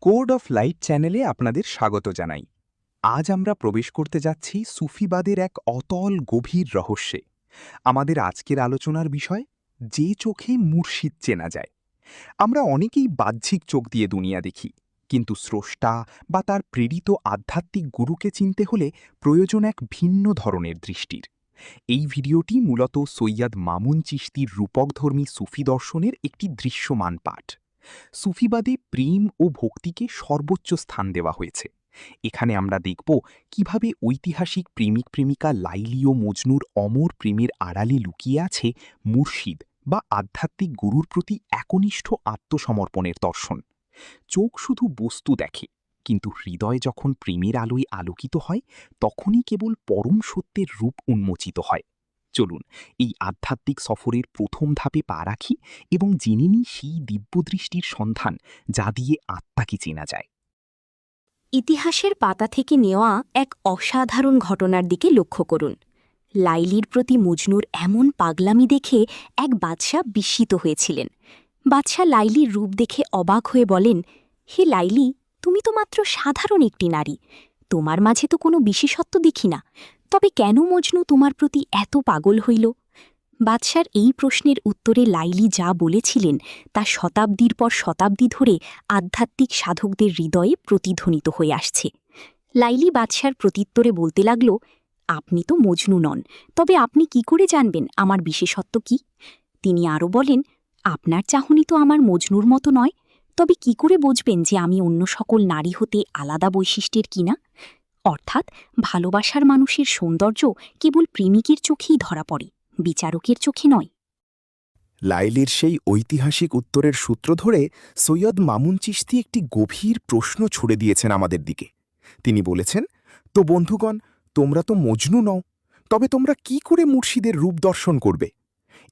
Code of light চ্যানেলে আপনাদের স্বাগত জানাই। আজ আমরা প্রবেশ করতে যাচ্ছি সুফিবাদের এক অতল গভীর রহস্যে। আমাদের আজকের আলোচনার বিষয়, যে চোখে মুর্শিদ চেনা যায়। আমরা অনেকেই বাহ্যিক চোখ দিয়ে দুনিয়া দেখি, কিন্তু স্রষ্টা বা তার প্রেরিত আধ্যাত্মিক গুরুকে চিনতে হলে প্রয়োজন এক ভিন্ন ধরনের দৃষ্টির। এই ভিডিওটি মূলত সৈয়দ মামুন চিশতির রূপকধর্মী সুফি দর্শনের একটি দৃশ্যমান পাঠ। সুফিবাদে প্রেম ও ভক্তিকে সর্বোচ্চ স্থান দেওয়া হয়েছে। এখানে আমরা দেখব কিভাবে ঐতিহাসিক প্রেমিক প্রেমিকা লাইলি ও মজনুর অমর প্রেমের আড়ালে লুকিয়ে আছে মুর্শিদ বা আধ্যাত্মিক গুরুর প্রতি একনিষ্ঠ আত্মসমর্পণের দর্শন। চোখ শুধু বস্তু দেখে, কিন্তু হৃদয় যখন প্রেমের আলোয় আলোকিত হয়, তখনই কেবল পরম সত্যের রূপ উন্মোচিত হয়। চলুন এই আধ্যাত্মিক সফরের প্রথম ধাপে পা রাখি এবং জেনে নিই সেই দিব্যদৃষ্টির সন্ধান যা দিয়ে আত্মাকে চেনা যায়। ইতিহাসের পাতা থেকে নেওয়া এক অসাধারণ ঘটনার দিকে লক্ষ্য করুন। লাইলির প্রতি মজনুর এমন পাগলামি দেখে এক বাদশাহ বিস্মিত হয়েছিলেন। বাদশাহ লাইলির রূপ দেখে অবাক হয়ে বলেন, হে লাইলি, তুমি তো মাত্র সাধারণ একটি নারী, তোমার মাঝে তো কোনো বিশেষত্ব দেখি না, তবে কেন মজনু তোমার প্রতি এত পাগল হইল? বাদশার এই প্রশ্নের উত্তরে লাইলি যা বলেছিলেন তা শতাব্দীর পর শতাব্দী ধরে আধ্যাত্মিক সাধকদের হৃদয়ে প্রতিধ্বনিত হয়ে আসছে। লাইলি বাদশার প্রত্যুত্তরে বলতে লাগল, আপনি তো মজনু নন, তবে আপনি কি করে জানবেন আমার বিশেষত্ব কি? তিনি আরও বলেন, আপনার চাহনি তো আমার মজনুর মতো নয়, তবে কি করে বুঝবেন যে আমি অন্য সকল নারী হতে আলাদা বৈশিষ্ট্যের কিনা? অর্থাৎ ভালোবাসার মানুষের সৌন্দর্য কেবল প্রেমিকের চোখেই ধরা পড়ে, বিচারকের চোখে নয়। লাইলির সেই ঐতিহাসিক উত্তরের সূত্র ধরে সৈয়দ মামুন চিশতি একটি গভীর প্রশ্ন ছুড়ে দিয়েছেন আমাদের দিকে। তিনি বলেছেন, তো বন্ধুগণ, তোমরা তো মজনু নও, তবে তোমরা কি করে মুর্শিদের রূপ দর্শন করবে?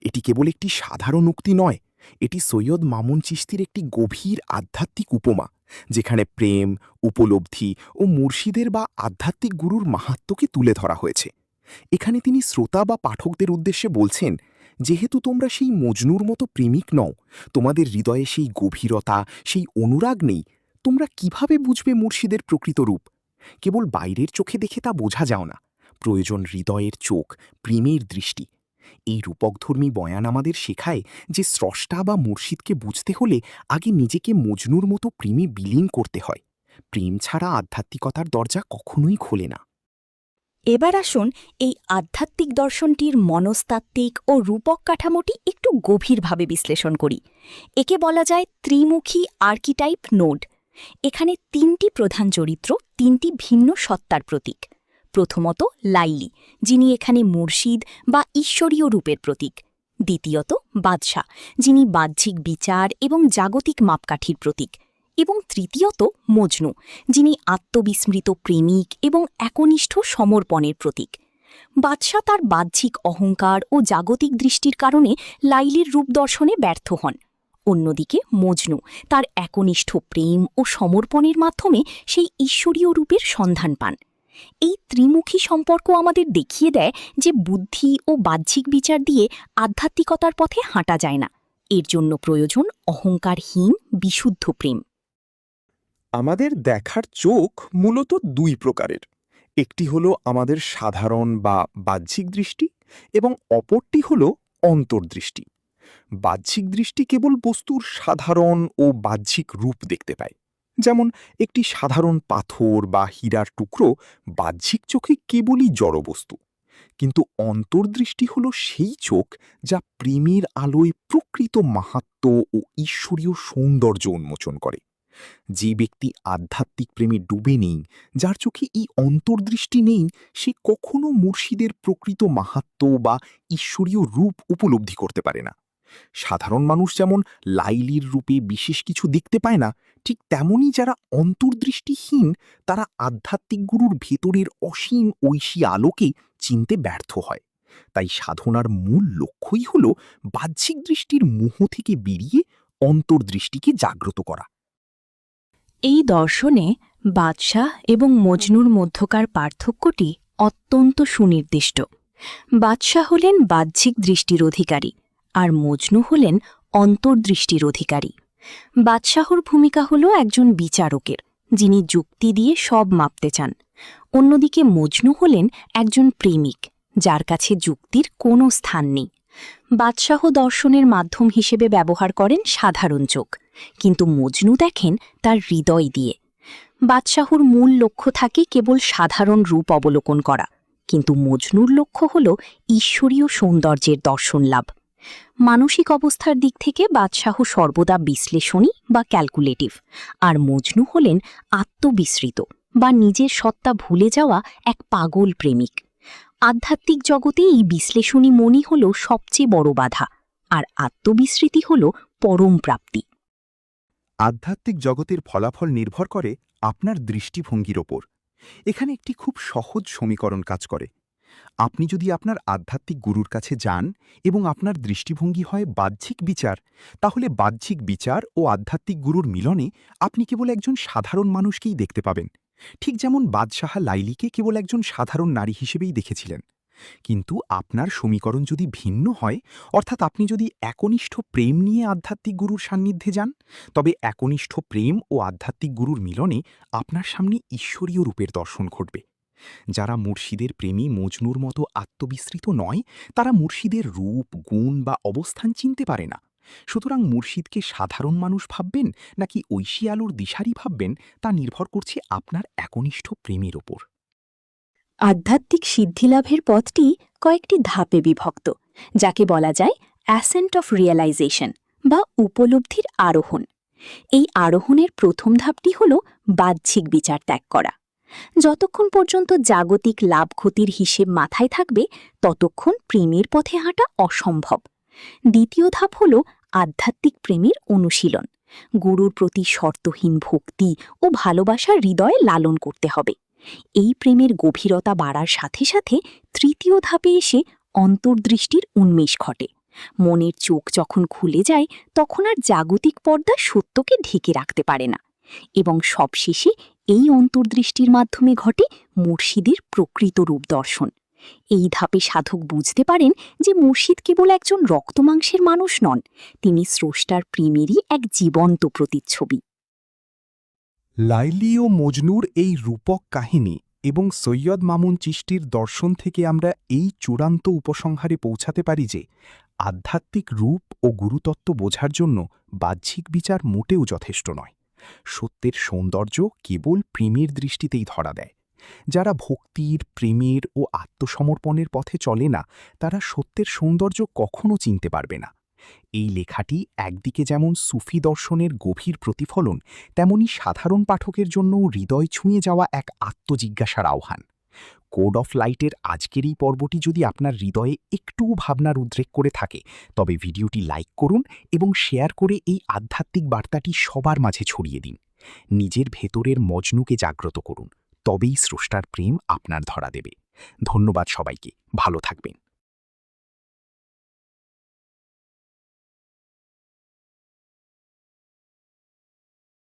এটি কেবল একটি সাধারণ উক্তি নয়, এটি সৈয়দ মামুন চিশতির একটি গভীর আধ্যাত্মিক উপমা, যেখানে প্রেম, উপলব্ধি ও মুর্শিদের বা আধ্যাত্মিক গুরুর মাহাত্ম্যকে তুলে ধরা হয়েছে। এখানে তিনি শ্রোতা বা পাঠকদের উদ্দেশ্যে বলছেন, যেহেতু তোমরা সেই মজনুর মতো প্রেমিক নও, তোমাদের হৃদয়ে সেই গভীরতা, সেই অনুরাগ নেই, তোমরা কিভাবে বুঝবে মুর্শিদের প্রকৃত রূপ? কেবল বাইরের চোখে দেখে তা বোঝা যাও না, প্রয়োজন হৃদয়ের চোখ, প্রেমের দৃষ্টি। এই রূপকধর্মী বয়ান আমাদের শেখায় যে স্রষ্টা বা মুর্শিদকে বুঝতে হলে আগে নিজেকে মজনুর মতো প্রেমে বিলীন করতে হয়। প্রেম ছাড়া আধ্যাত্মিকতার দরজা কখনোই খোলে না। এবার আসুন এই আধ্যাত্মিক দর্শনটির মনস্তাত্ত্বিক ও রূপক কাঠামোটি একটু গভীরভাবে বিশ্লেষণ করি। একে বলা যায় ত্রিমুখী আর্কিটাইপ নোড। এখানে তিনটি প্রধান চরিত্র, তিনটি ভিন্ন সত্তার প্রতীক। প্রথমত লাইলি, যিনি এখানে মুর্শিদ বা ঈশ্বরীয় রূপের প্রতীক। দ্বিতীয়ত বাদশাহ, যিনি বাহ্যিক বিচার এবং জাগতিক মাপকাঠির প্রতীক। এবং তৃতীয়ত মজনু, যিনি আত্মবিস্মৃত প্রেমিক এবং একনিষ্ঠ সমর্পণের প্রতীক। বাদশাহ তার বাহ্যিক অহংকার ও জাগতিক দৃষ্টির কারণে লাইলির রূপ দর্শনে ব্যর্থ হন। অন্যদিকে মজনু তার একনিষ্ঠ প্রেম ও সমর্পণের মাধ্যমে সেই ঈশ্বরীয় রূপের সন্ধান পান। এই ত্রিমুখী সম্পর্ক আমাদের দেখিয়ে দেয় যে বুদ্ধি ও বাহ্যিক বিচার দিয়ে আধ্যাত্মিকতার পথে হাঁটা যায় না, এর জন্য প্রয়োজন অহংকারহীন বিশুদ্ধ প্রেম। আমাদের দেখার চোখ মূলত দুই প্রকারের। একটি হলো আমাদের সাধারণ বা বাহ্যিক দৃষ্টি, এবং অপরটি হলো অন্তর্দৃষ্টি। বাহ্যিক দৃষ্টি কেবল বস্তুর সাধারণ ও বাহ্যিক রূপ দেখতে পায়। যেমন একটি সাধারণ পাথর বা হীরার টুকরো বাহ্যিক চোখে কেবলই জড়বস্তু। কিন্তু অন্তর্দৃষ্টি হলো সেই চোখ যা প্রেমের আলোয় প্রকৃত মাহাত্ম্য ও ঈশ্বরীয় সৌন্দর্য উন্মোচন করে। যে ব্যক্তি আধ্যাত্মিক প্রেমে ডুবে নেই, যার চোখে এই অন্তর্দৃষ্টি নেই, সে কখনো মুর্শিদের প্রকৃত মাহাত্ম্য বা ঈশ্বরীয় রূপ উপলব্ধি করতে পারে না। সাধারণ মানুষ যেমন লাইলির রূপে বিশেষ কিছু দেখতে পায় না, ঠিক তেমনি যারা অন্তর্দৃষ্টিহীন, তারা আধ্যাত্মিক গুরুর ভেতরের অসীম ঐশী আলোকে চিনতে ব্যর্থ হয়। তাই সাধনার মূল লক্ষ্যই হল বাহ্যিক দৃষ্টির মোহ থেকে বেরিয়ে অন্তর্দৃষ্টিকে জাগ্রত করা। এই দর্শনে বাদশাহ এবং মজনুর মধ্যকার পার্থক্যটি অত্যন্ত সুনির্দিষ্ট। বাদশাহ হলেন বাহ্যিক দৃষ্টির অধিকারী, আর মজনু হলেন অন্তর্দৃষ্টির অধিকারী। বাদশাহর ভূমিকা হল একজন বিচারকের, যিনি যুক্তি দিয়ে সব মাপতে চান। অন্যদিকে মজনু হলেন একজন প্রেমিক, যার কাছে যুক্তির কোনো স্থান নেই। বাদশাহ দর্শনের মাধ্যম হিসেবে ব্যবহার করেন সাধারণ চোখ, কিন্তু মজনু দেখেন তার হৃদয় দিয়ে। বাদশাহর মূল লক্ষ্য থাকে কেবল সাধারণ রূপ অবলোকন করা, কিন্তু মজনুর লক্ষ্য হল ঈশ্বরীয় সৌন্দর্যের দর্শন লাভ। মানসিক অবস্থার দিক থেকে বাদশাহ সর্বদা বিশ্লেষণী বা ক্যালকুলেটিভ, আর মজনু হলেন আত্মবিস্মৃত বা নিজের সত্তা ভুলে যাওয়া এক পাগল প্রেমিক। আধ্যাত্মিক জগতে এই বিশ্লেষণী মনই হল সবচেয়ে বড় বাধা, আর আত্মবিস্মৃতি হল পরম প্রাপ্তি। আধ্যাত্মিক জগতের ফলাফল নির্ভর করে আপনার দৃষ্টিভঙ্গির ওপর। এখানে একটি খুব সহজ সমীকরণ কাজ করে। আপনি যদি আপনার আধ্যাত্মিক গুরুর কাছে যান এবং আপনার দৃষ্টিভঙ্গি হয় বাহ্যিক বিচার, তাহলে বাহ্যিক বিচার ও আধ্যাত্মিক গুরুর মিলনে আপনি কেবল একজন সাধারণ মানুষকেই দেখতে পাবেন, ঠিক যেমন বাদশাহ লাইলিকে কেবল একজন সাধারণ নারী হিসেবেই দেখেছিলেন। কিন্তু আপনার সমীকরণ যদি ভিন্ন হয়, অর্থাৎ আপনি যদি একনিষ্ঠ প্রেম নিয়ে আধ্যাত্মিক গুরুর সান্নিধ্যে যান, তবে একনিষ্ঠ প্রেম ও আধ্যাত্মিক গুরুর মিলনে আপনার সামনে ঈশ্বরীয় রূপের দর্শন ঘটবে। যারা মুর্শিদের প্রেমী মজনুর মতো আত্মবিস্মৃত নয়, তারা মুর্শিদের রূপ, গুণ বা অবস্থান চিনতে পারে না। সুতরাং মুর্শিদকে সাধারণ মানুষ ভাববেন নাকি ঐশী আলোর দিশারি ভাববেন, তা নির্ভর করছে আপনার একনিষ্ঠ প্রেমের ওপর। আধ্যাত্মিক সিদ্ধিলাভের পথটি কয়েকটি ধাপে বিভক্ত, যাকে বলা যায় অ্যাসেন্ট অফ রিয়েলাইজেশন বা উপলব্ধির আরোহণ। এই আরোহণের প্রথম ধাপটি হল বাহ্যিক বিচার ত্যাগ করা। যতক্ষণ পর্যন্ত জাগতিক লাভ ক্ষতির হিসেব মাথায় থাকবে, ততক্ষণ প্রেমের পথে হাঁটা অসম্ভব। দ্বিতীয় ধাপ হল আধ্যাত্মিক প্রেমের অনুশীলন। গুরুর প্রতি শর্তহীন ভক্তি ও ভালোবাসার হৃদয়ে লালন করতে হবে। এই প্রেমের গভীরতা বাড়ার সাথে সাথে তৃতীয় ধাপে এসে অন্তর্দৃষ্টির উন্মেষ ঘটে। মনের চোখ যখন খুলে যায়, তখন আর জাগতিক পর্দা সত্যকে ঢেকে রাখতে পারে না, এবং সবশেষে এই অন্তর্দৃষ্টির মাধ্যমে ঘটে মুর্শিদের প্রকৃত রূপ দর্শন। এই ধাপে সাধক বুঝতে পারেন যে মুর্শিদ কেবল একজন রক্তমাংসের মানুষ নন, তিনি স্রষ্টার প্রেমেরই এক জীবন্ত প্রতিচ্ছবি। লাইলি ও মজনুর এই রূপক কাহিনী এবং সৈয়দ মামুন চিশতির দর্শন থেকে আমরা এই চূড়ান্ত উপসংহারে পৌঁছাতে পারি যে আধ্যাত্মিক রূপ ও গুরুতত্ত্ব বোঝার জন্য বাহ্যিক বিচার মোটেও যথেষ্ট নয়। সত্যের সৌন্দর্য কেবল প্রেমের দৃষ্টিতেই ধরা দেয়। যারা ভক্তির, প্রেমের ও আত্মসমর্পণের পথে চলে না, তারা সত্যের সৌন্দর্য কখনো চিনতে পারবে না। এই লেখাটি একদিকে যেমন সুফি দর্শনের গভীর প্রতিফলন, তেমনি সাধারণ পাঠকের জন্যও হৃদয় ছুঁয়ে যাওয়া এক আত্মজিজ্ঞাসার আহ্বান। কোড অফ লাইটের আজকের এই পর্বটি যদি আপনার হৃদয়ে একটুও ভাবনার উদ্রেক করে থাকে, তবে ভিডিওটি লাইক করুন এবং শেয়ার করে এই আধ্যাত্মিক বার্তাটি সবার মাঝে ছড়িয়ে দিন। নিজের ভেতরের মজনুকে জাগ্রত করুন, তবেই স্রষ্টার প্রেম আপনার ধরা দেবে। ধন্যবাদ সবাইকে, ভালো থাকবেন।